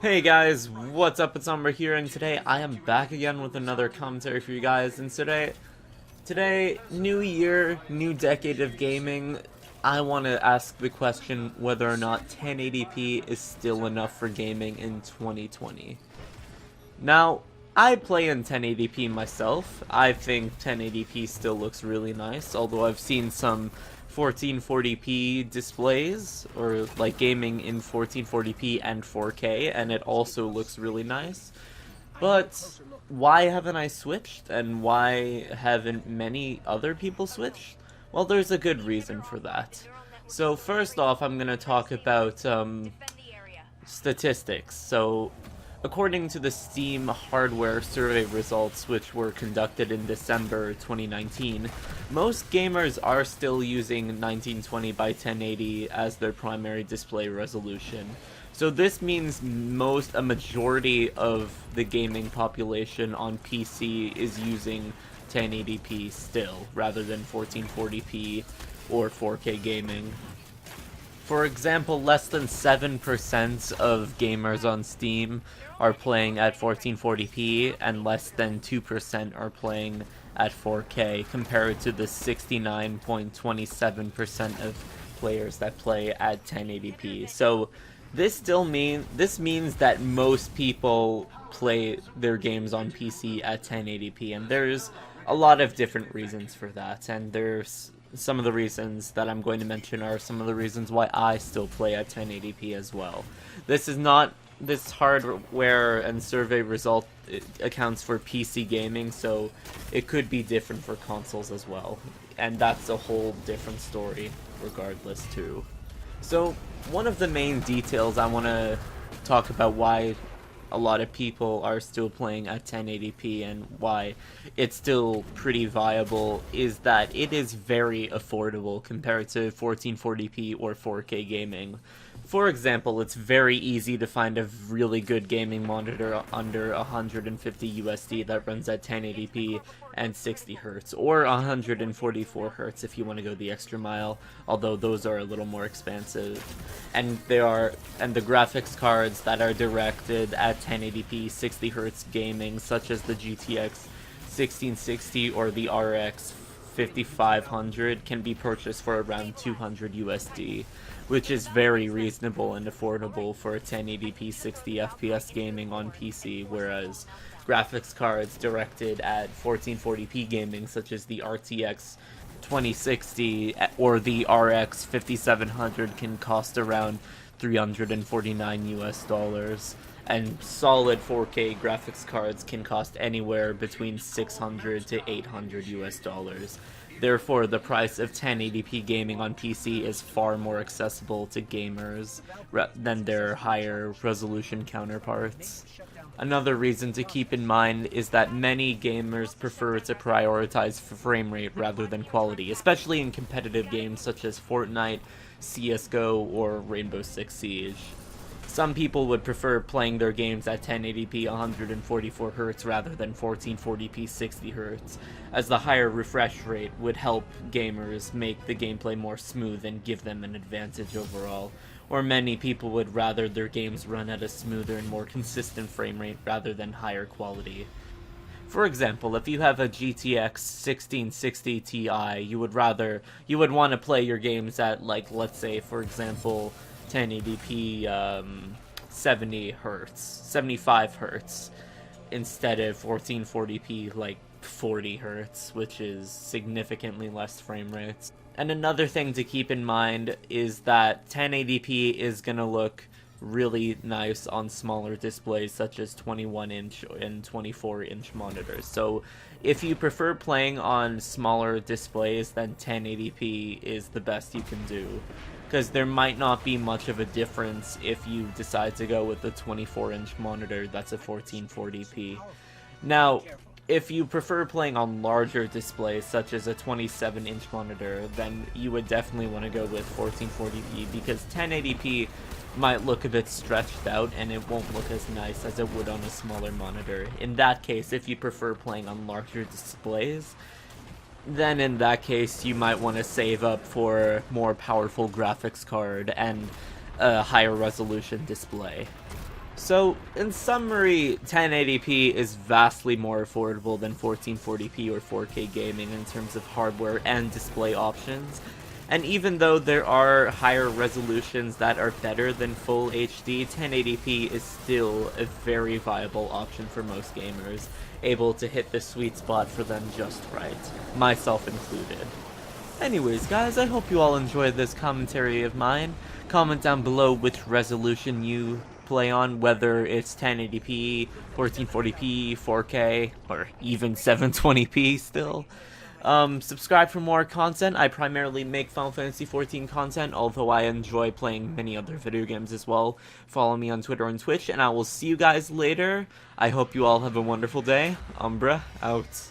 Hey guys, what's up? It's Umbruhh here, and today I am back again with another commentary for you guys. And today, new year, new decade of gaming. I want to ask the question whether or not 1080p is still enough for gaming in 2020. Now, I play in 1080p myself. I think 1080p still looks really nice, although I've seen some 1440p displays, or like gaming in 1440p and 4K, and it also looks really nice. But why haven't I switched, and why haven't many other people switched? Well, there's a good reason for that. So first off, I'm going to talk about statistics. So, according to the Steam hardware survey results, which were conducted in December 2019, most gamers are still using 1920 by 1080 as their primary display resolution. So this means a majority of the gaming population on PC is using 1080p still, rather than 1440p or 4K gaming. For example, less than 7% of gamers on Steam are playing at 1440p, and less than 2% are playing at 4K, compared to the 69.27% of players that play at 1080p. So this means that most people play their games on PC at 1080p, and there's a lot of different reasons for that, and there's some of the reasons that I'm going to mention are some of the reasons why I still play at 1080p as well. This hardware and survey result accounts for PC gaming, so it could be different for consoles as well. And that's a whole different story regardless too. So one of the main details I want to talk about why a lot of people are still playing at 1080p and why it's still pretty viable is that it is very affordable compared to 1440p or 4K gaming. For example, it's very easy to find a really good gaming monitor under 150 USD that runs at 1080p and 60 Hz, or 144 Hz if you want to go the extra mile, although those are a little more expensive. And the graphics cards that are directed at 1080p 60 Hz gaming, such as the GTX 1660 or the RX 5500, can be purchased for around 200 USD, which is very reasonable and affordable for 1080p 60 FPS gaming on PC, whereas graphics cards directed at 1440p gaming, such as the RTX 2060 or the RX 5700, can cost around 349 US dollars, and solid 4K graphics cards can cost anywhere between 600 to 800 US dollars. Therefore, the price of 1080p gaming on PC is far more accessible to gamers than their higher resolution counterparts. Another reason to keep in mind is that many gamers prefer to prioritize frame rate rather than quality, especially in competitive games such as Fortnite, CSGO, or Rainbow Six Siege. Some people would prefer playing their games at 1080p 144 Hz rather than 1440p 60 Hz, as the higher refresh rate would help gamers make the gameplay more smooth and give them an advantage overall. Or many people would rather their games run at a smoother and more consistent frame rate rather than higher quality. For example, if you have a GTX 1660 Ti, you would want to play your games at, like, let's say, for example, 1080p 70 hertz, 75 hertz, instead of 1440p like 40 hertz, which is significantly less frame rates. And another thing to keep in mind is that 1080p is gonna look really nice on smaller displays such as 21-inch and 24-inch monitors. So if you prefer playing on smaller displays, then 1080p is the best you can do, because there might not be much of a difference if you decide to go with the 24-inch monitor that's a 1440p. Now, if you prefer playing on larger displays, such as a 27-inch monitor, then you would definitely want to go with 1440p, because 1080p might look a bit stretched out and it won't look as nice as it would on a smaller monitor. In that case, if you prefer playing on larger displays, then in that case you might want to save up for a more powerful graphics card and a higher resolution display. So, in summary, 1080p is vastly more affordable than 1440p or 4K gaming in terms of hardware and display options. And even though there are higher resolutions that are better than full HD, 1080p is still a very viable option for most gamers, able to hit the sweet spot for them just right, myself included. Anyways, guys, I hope you all enjoyed this commentary of mine. Comment down below which resolution you play on, whether it's 1080p, 1440p, 4K, or even 720p still. Subscribe for more content. I primarily make Final Fantasy XIV content, although I enjoy playing many other video games as well. Follow me on Twitter and Twitch, and I will see you guys later. I hope you all have a wonderful day. Umbruhh, out.